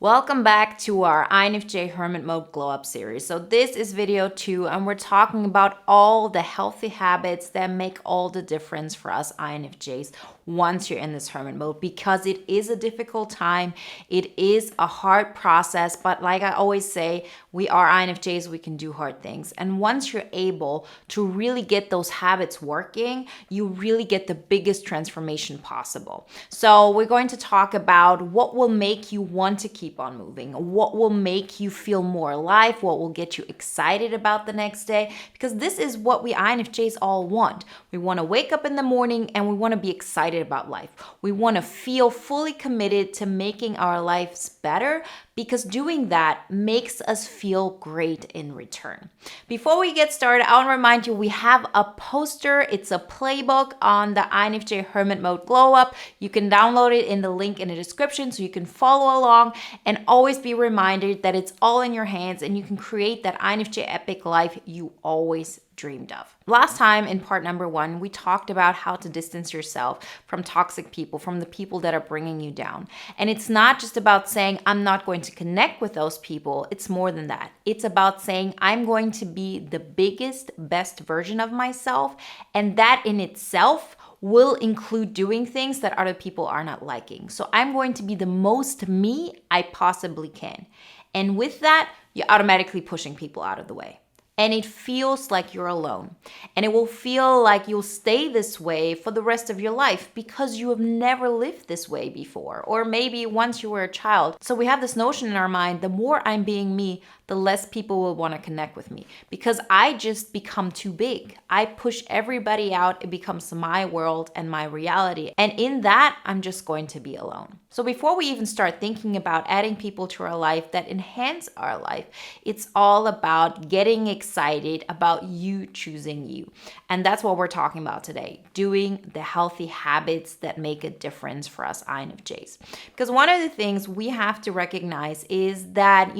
Welcome back to our INFJ Hermit Mode Glow Up series. So this is video 2 and we're talking about all the healthy habits that make all the difference for us INFJs once you're in this hermit mode, because it is a difficult time. It is a hard process, but like I always say, we are INFJs, we can do hard things. And once you're able to really get those habits working, you really get the biggest transformation possible. So we're going to talk about what will make you want to keep on moving, what will make you feel more alive, what will get you excited about the next day, because this is what we INFJs all want. We want to wake up in the morning and we want to be excited about life. We want to feel fully committed to making our lives better, because doing that makes us feel great in return. Before we get started, I want to remind you we have a poster. It's a playbook on the INFJ Hermit Mode Glow Up. You can download it in the link in the description so you can follow along and always be reminded that it's all in your hands and you can create that INFJ epic life you always dreamed of. Last time in part number 1, we talked about how to distance yourself from toxic people, from the people that are bringing you down. And it's not just about saying, I'm not going to connect with those people. It's more than that. It's about saying, I'm going to be the biggest, best version of myself. And that in itself will include doing things that other people are not liking. So I'm going to be the most me I possibly can. And with that, you're automatically pushing people out of the way. And it feels like you're alone. And it will feel like you'll stay this way for the rest of your life because you have never lived this way before. Or maybe once you were a child. So we have this notion in our mind, the more I'm being me, the less people will want to connect with me because I just become too big. I push everybody out. It becomes my world and my reality. And in that, I'm just going to be alone. So before we even start thinking about adding people to our life that enhance our life, it's all about getting excited about you choosing you. And that's what we're talking about today, doing the healthy habits that make a difference for us INFJs. Because one of the things we have to recognize is that,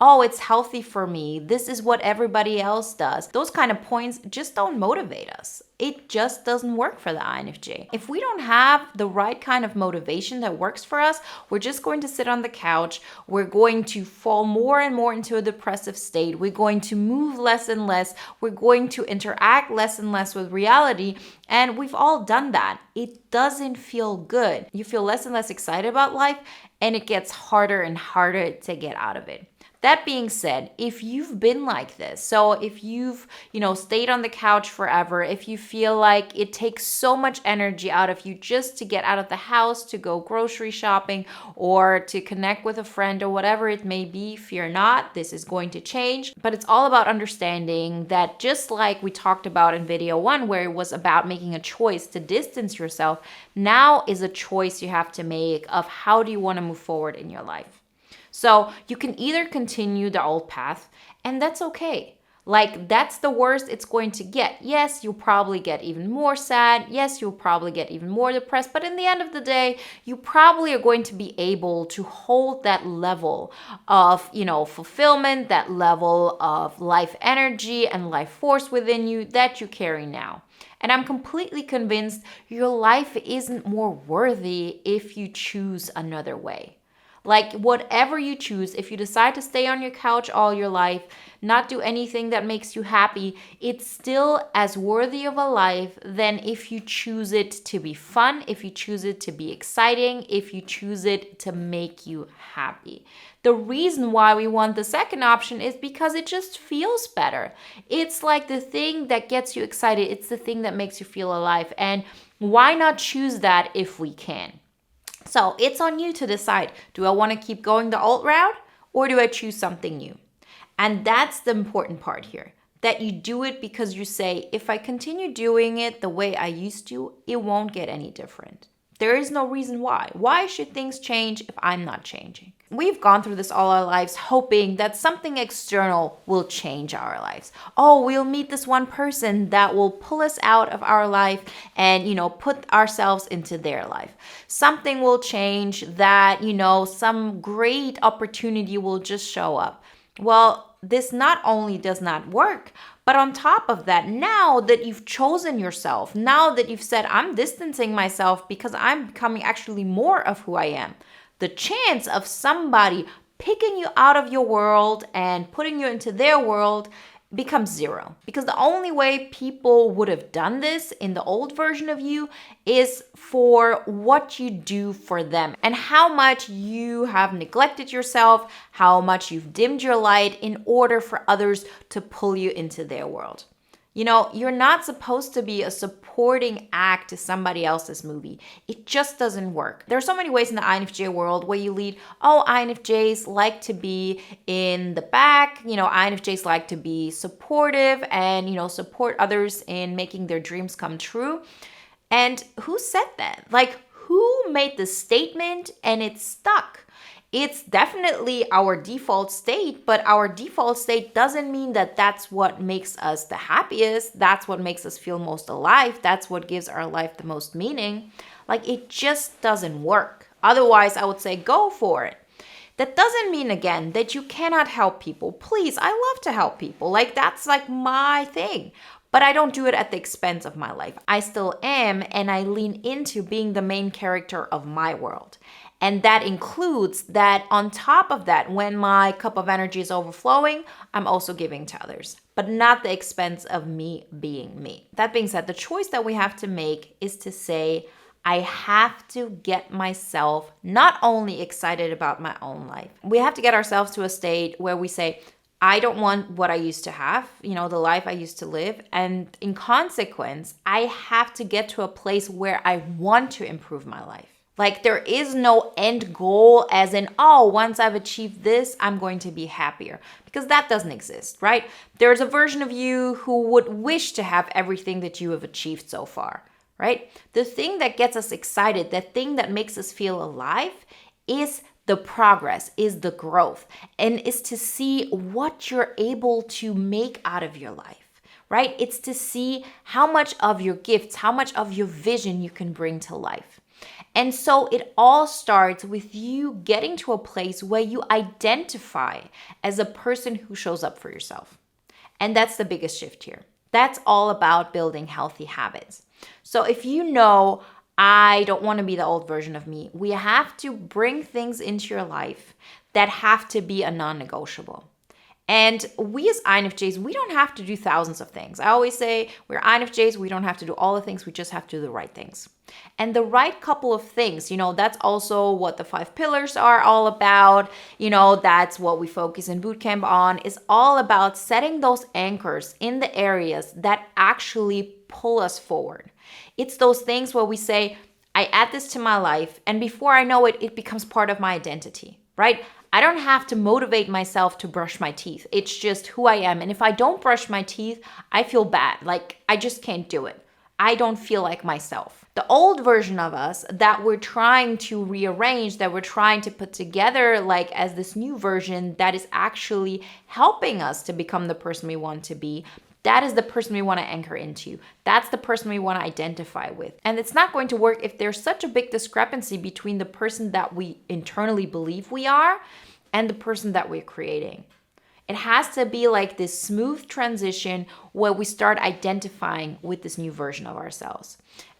oh, it's healthy for me. This is what everybody else does. Those kind of points just don't motivate us. It just doesn't work for the INFJ. If we don't have the right kind of motivation that works for us, we're just going to sit on the couch. We're going to fall more and more into a depressive state. We're going to move less and less. We're going to interact less and less with reality. And we've all done that. It doesn't feel good. You feel less and less excited about life, and it gets harder and harder to get out of it. That being said, if you've been like this, so if you've, stayed on the couch forever, if you feel like it takes so much energy out of you just to get out of the house, to go grocery shopping, or to connect with a friend or whatever it may be, fear not, this is going to change. But it's all about understanding that just like we talked about in video 1, where it was about making a choice to distance yourself, now is a choice you have to make of how do you want to move forward in your life. So you can either continue the old path, and that's okay. Like, that's the worst it's going to get. Yes, you'll probably get even more sad. Yes, you'll probably get even more depressed. But in the end of the day, you probably are going to be able to hold that level of, fulfillment, that level of life energy and life force within you that you carry now. And I'm completely convinced your life isn't more worthy if you choose another way. Like, whatever you choose, if you decide to stay on your couch all your life, not do anything that makes you happy, it's still as worthy of a life than if you choose it to be fun, if you choose it to be exciting, if you choose it to make you happy. The reason why we want the second option is because it just feels better. It's like the thing that gets you excited. It's the thing that makes you feel alive. And why not choose that if we can? So it's on you to decide, do I want to keep going the old route or do I choose something new? And that's the important part here, that you do it because you say, if I continue doing it the way I used to, it won't get any different. There is no reason why. Why should things change if I'm not changing? We've gone through this all our lives hoping that something external will change our lives. Oh, we'll meet this one person that will pull us out of our life and, put ourselves into their life. Something will change that, some great opportunity will just show up. Well, this not only does not work, but on top of that, now that you've chosen yourself, now that you've said, I'm distancing myself because I'm becoming actually more of who I am, the chance of somebody picking you out of your world and putting you into their world becomes zero. Because the only way people would have done this in the old version of you is for what you do for them and how much you have neglected yourself, how much you've dimmed your light in order for others to pull you into their world. You're not supposed to be a supporting act to somebody else's movie. It just doesn't work. There are so many ways in the INFJ world where you lead, INFJs like to be in the back. INFJs like to be supportive and, support others in making their dreams come true. And who said that? Who made the statement and it stuck? It's definitely our default state, but our default state doesn't mean that that's what makes us the happiest. That's what makes us feel most alive. That's what gives our life the most meaning. It just doesn't work. Otherwise, I would say go for it. That doesn't mean, again, that you cannot help people. Please, I love to help people. That's my thing. But I don't do it at the expense of my life. I still am, and I lean into being the main character of my world. And that includes that on top of that, when my cup of energy is overflowing, I'm also giving to others, but not the expense of me being me. That being said, the choice that we have to make is to say, I have to get myself not only excited about my own life. We have to get ourselves to a state where we say, I don't want what I used to have, the life I used to live. And in consequence, I have to get to a place where I want to improve my life. There is no end goal as in, once I've achieved this, I'm going to be happier. Because that doesn't exist, right? There's a version of you who would wish to have everything that you have achieved so far, right? The thing that gets us excited, the thing that makes us feel alive is the progress, is the growth, and is to see what you're able to make out of your life, right? It's to see how much of your gifts, how much of your vision you can bring to life. And so it all starts with you getting to a place where you identify as a person who shows up for yourself. And that's the biggest shift here. That's all about building healthy habits. So if I don't want to be the old version of me, we have to bring things into your life that have to be a non-negotiable. And we as INFJs, we don't have to do thousands of things. I always say we're INFJs, we don't have to do all the things, we just have to do the right things. And the right couple of things, that's also what the 5 pillars are all about. That's what we focus in bootcamp on, is all about setting those anchors in the areas that actually pull us forward. It's those things where we say, I add this to my life, and before I know it, it becomes part of my identity, right? I don't have to motivate myself to brush my teeth. It's just who I am. And if I don't brush my teeth, I feel bad. I just can't do it. I don't feel like myself. The old version of us that we're trying to rearrange, that we're trying to put together as this new version that is actually helping us to become the person we want to be, that is the person we want to anchor into. That's the person we want to identify with. And it's not going to work if there's such a big discrepancy between the person that we internally believe we are and the person that we're creating. It has to be this smooth transition where we start identifying with this new version of ourselves.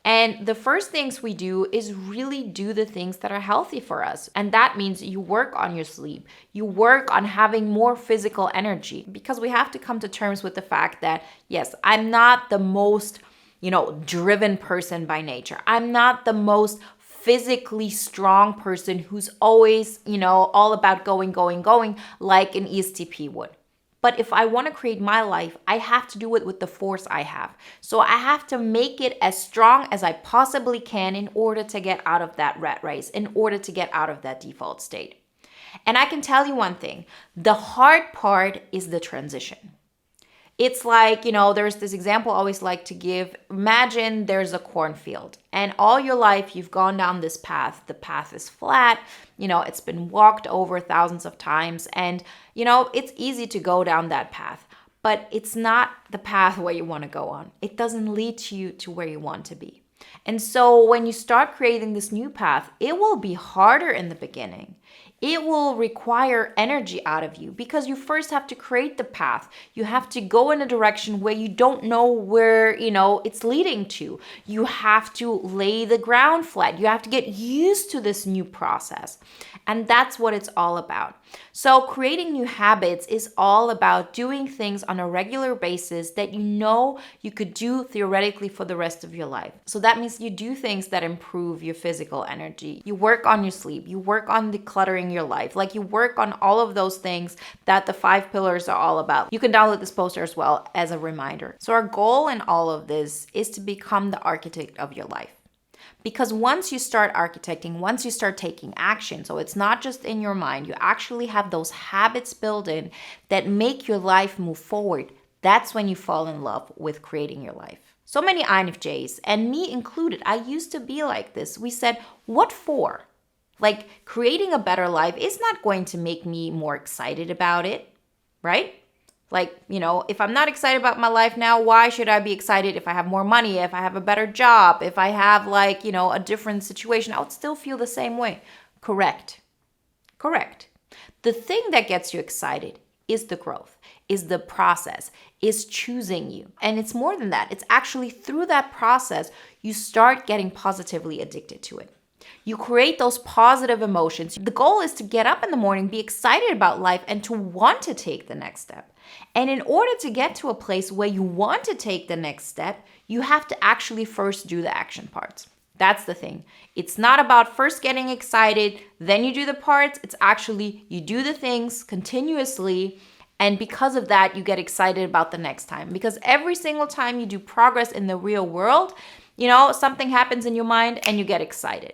And the first things we do is really do the things that are healthy for us. And that means you work on your sleep. You work on having more physical energy, because we have to come to terms with the fact that, yes, I'm not the most, driven person by nature. I'm not the most physically strong person who's always, all about going like an ESTP would. But if I want to create my life, I have to do it with the force I have. So I have to make it as strong as I possibly can in order to get out of that rat race, in order to get out of that default state. And I can tell you one thing, the hard part is the transition. It's there's this example I always like to give. Imagine there's a cornfield, and all your life you've gone down this path. The path is flat, it's been walked over thousands of times, and it's easy to go down that path, but it's not the path where you want to go on. It doesn't lead you to where you want to be. And so when you start creating this new path, it will be harder in the beginning. it will require energy out of you because you first have to create the path. You have to go in a direction where you don't know where, it's leading to. You have to lay the ground flat. You have to get used to this new process. And that's what it's all about. So creating new habits is all about doing things on a regular basis that you could do theoretically for the rest of your life. So that means you do things that improve your physical energy. You work on your sleep. You work on decluttering your life. Like you work on all of those things that the 5 pillars are all about. You can download this poster as well as a reminder. So our goal in all of this is to become the architect of your life. Because once you start architecting, once you start taking action, so it's not just in your mind, you actually have those habits built in that make your life move forward. That's when you fall in love with creating your life. So many INFJs, and me included, I used to be like this. We said, what for? Like creating a better life is not going to make me more excited about it, right? Like, if I'm not excited about my life now, why should I be excited if I have more money, if I have a better job, if I have a different situation? I would still feel the same way. Correct. The thing that gets you excited is the growth, is the process, is choosing you. And it's more than that. It's actually through that process, you start getting positively addicted to it. You create those positive emotions. The goal is to get up in the morning, be excited about life, and to want to take the next step. And in order to get to a place where you want to take the next step, you have to actually first do the action parts. That's the thing. It's not about first getting excited, then you do the parts. It's actually you do the things continuously. And because of that, you get excited about the next time. Because every single time you do progress in the real world, something happens in your mind and you get excited.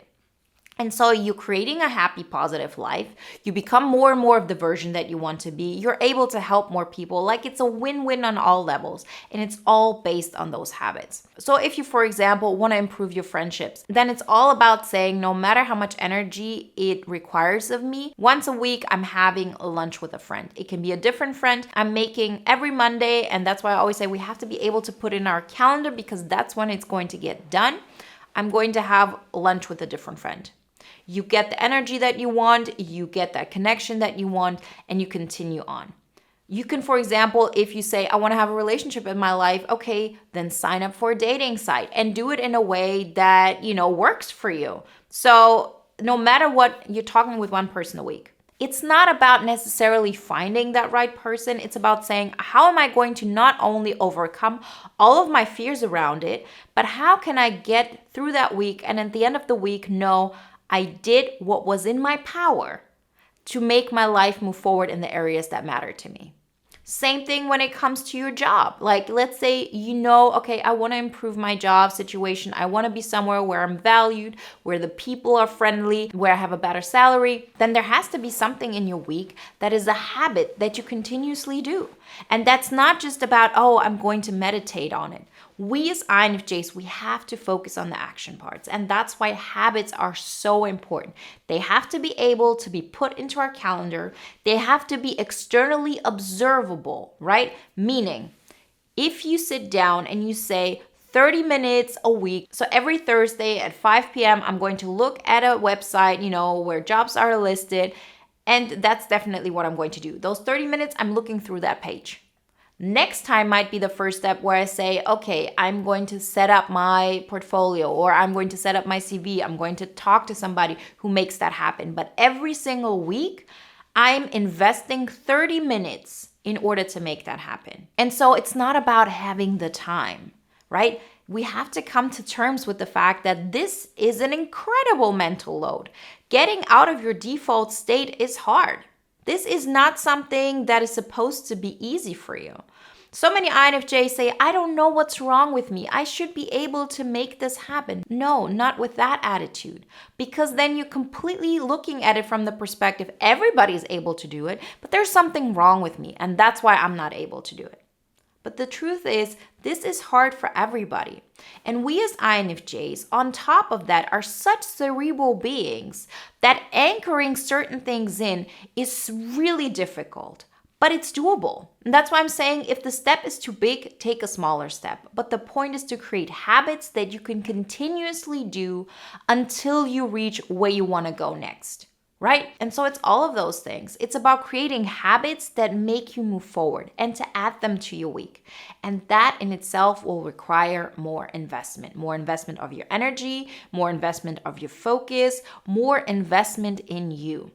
And so you're creating a happy, positive life. You become more and more of the version that you want to be. You're able to help more people. Like it's a win-win on all levels. And it's all based on those habits. So if you, for example, want to improve your friendships, then it's all about saying no matter how much energy it requires of me, once a week, I'm having a lunch with a friend. It can be a different friend I'm making every Monday. And that's why I always say we have to be able to put in our calendar because that's when it's going to get done. I'm going to have lunch with a different friend. You get the energy that you want, you get that connection that you want, and you continue on. You can, for example, if you say, I want to have a relationship in my life, okay, then sign up for a dating site and do it in a way that, works for you. So no matter what, you're talking with one person a week. It's not about necessarily finding that right person. It's about saying, how am I going to not only overcome all of my fears around it, but how can I get through that week and at the end of the week know I did what was in my power to make my life move forward in the areas that matter to me. Same thing when it comes to your job. Like, let's say, okay, I want to improve my job situation. I want to be somewhere where I'm valued, where the people are friendly, where I have a better salary. Then there has to be something in your week that is a habit that you continuously do. And that's not just about, I'm going to meditate on it. We as INFJs, we have to focus on the action parts. And that's why habits are so important. They have to be able to be put into our calendar. They have to be externally observable, right? Meaning, if you sit down and you say 30 minutes a week, so every Thursday at 5 p.m., I'm going to look at a website, where jobs are listed. And that's definitely what I'm going to do. Those 30 minutes, I'm looking through that page. Next time might be the first step where I say, okay, I'm going to set up my portfolio or I'm going to set up my CV. I'm going to talk to somebody who makes that happen. But every single week, I'm investing 30 minutes in order to make that happen. And so it's not about having the time, right? We have to come to terms with the fact that this is an incredible mental load. Getting out of your default state is hard. This is not something that is supposed to be easy for you. So many INFJs say, I don't know what's wrong with me. I should be able to make this happen. No, not with that attitude. Because then you're completely looking at it from the perspective, everybody's able to do it, but there's something wrong with me. And that's why I'm not able to do it. But the truth is, this is hard for everybody. And we as INFJs, on top of that, are such cerebral beings that anchoring certain things in is really difficult. But it's doable. And that's why I'm saying if the step is too big, take a smaller step. But the point is to create habits that you can continuously do until you reach where you want to go next. right? And so it's all of those things. It's about creating habits that make you move forward and to add them to your week. And that in itself will require more investment of your energy, more investment of your focus, more investment in you.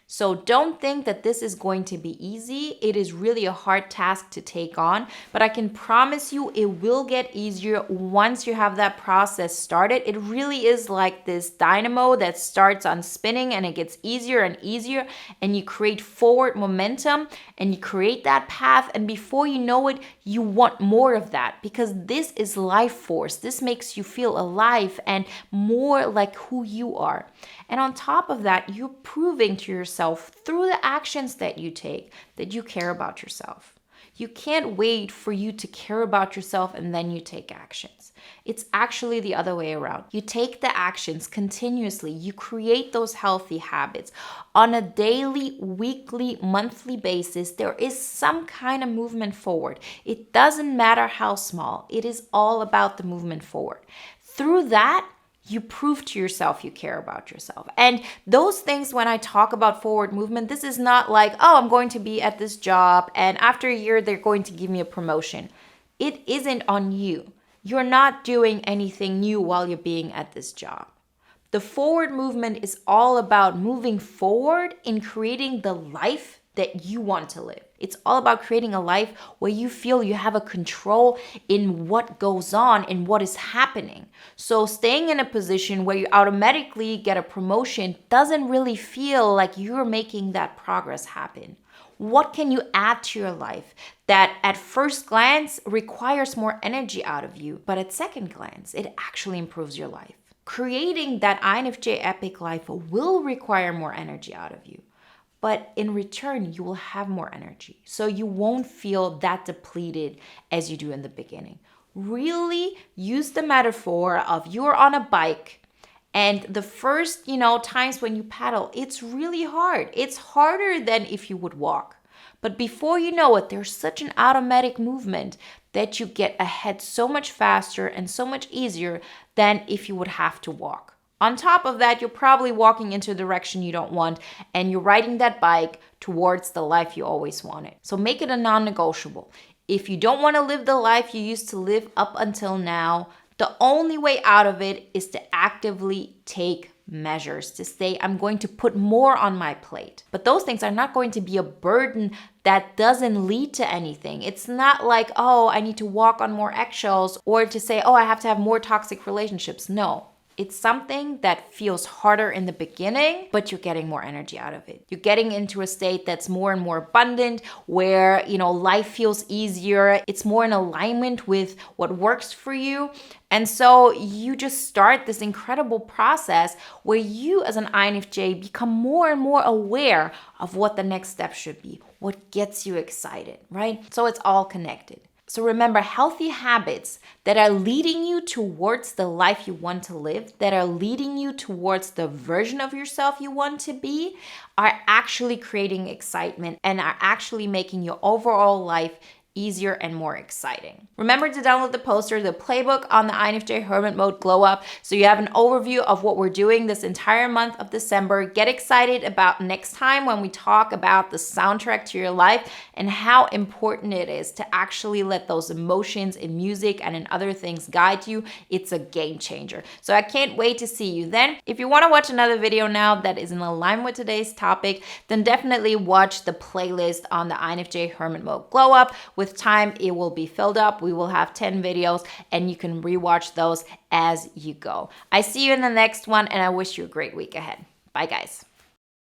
So don't think that this is going to be easy. It is really a hard task to take on, but I can promise you it will get easier once you have that process started. It really is like this dynamo that starts on spinning and it gets easier and easier, and you create forward momentum and you create that path, and before you know it, you want more of that because this is life force. This makes you feel alive and more like who you are. And on top of that, you're proving to yourself through the actions that you take that you care about yourself. You can't wait for you to care about yourself and then you take actions. It's actually the other way around. You take the actions continuously. You create those healthy habits on a daily, weekly, monthly basis. There is some kind of movement forward. It doesn't matter how small. It is all about the movement forward. Through that, you prove to yourself you care about yourself. And those things, when I talk about forward movement, this is not like, oh, I'm going to be at this job and after a year, they're going to give me a promotion. It isn't on you. You're not doing anything new while you're being at this job. The forward movement is all about moving forward in creating the life that you want to live. It's all about creating a life where you feel you have a control in what goes on and what is happening. So staying in a position where you automatically get a promotion doesn't really feel like you're making that progress happen. What can you add to your life that at first glance requires more energy out of you, but at second glance, it actually improves your life? Creating that INFJ epic life will require more energy out of you. But in return, you will have more energy. So you won't feel that depleted as you do in the beginning. Really use the metaphor of you're on a bike and the first, times when you paddle, it's really hard. It's harder than if you would walk. But before you know it, there's such an automatic movement that you get ahead so much faster and so much easier than if you would have to walk. On top of that, you're probably walking into a direction you don't want and you're riding that bike towards the life you always wanted. So make it a non-negotiable. If you don't want to live the life you used to live up until now, the only way out of it is to actively take measures to say, I'm going to put more on my plate. But those things are not going to be a burden that doesn't lead to anything. It's not like, oh, I need to walk on more eggshells or to say, oh, I have to have more toxic relationships. No. It's something that feels harder in the beginning, but you're getting more energy out of it. You're getting into a state that's more and more abundant, where, life feels easier. It's more in alignment with what works for you. And so you just start this incredible process where you as an INFJ become more and more aware of what the next step should be, what gets you excited, right? So it's all connected. So remember, healthy habits that are leading you towards the life you want to live, that are leading you towards the version of yourself you want to be, are actually creating excitement and are actually making your overall life easier and more exciting. Remember to download the poster, the playbook on the INFJ Hermit Mode Glow Up, so you have an overview of what we're doing this entire month of December. Get excited about next time when we talk about the soundtrack to your life and how important it is to actually let those emotions in music and in other things guide you. It's a game changer. So I can't wait to see you then. If you want to watch another video now that is in alignment with today's topic, then definitely watch the playlist on the INFJ Hermit Mode Glow Up. With time, it will be filled up. We will have 10 videos and you can rewatch those as you go. I see you in the next one and I wish you a great week ahead. Bye, guys.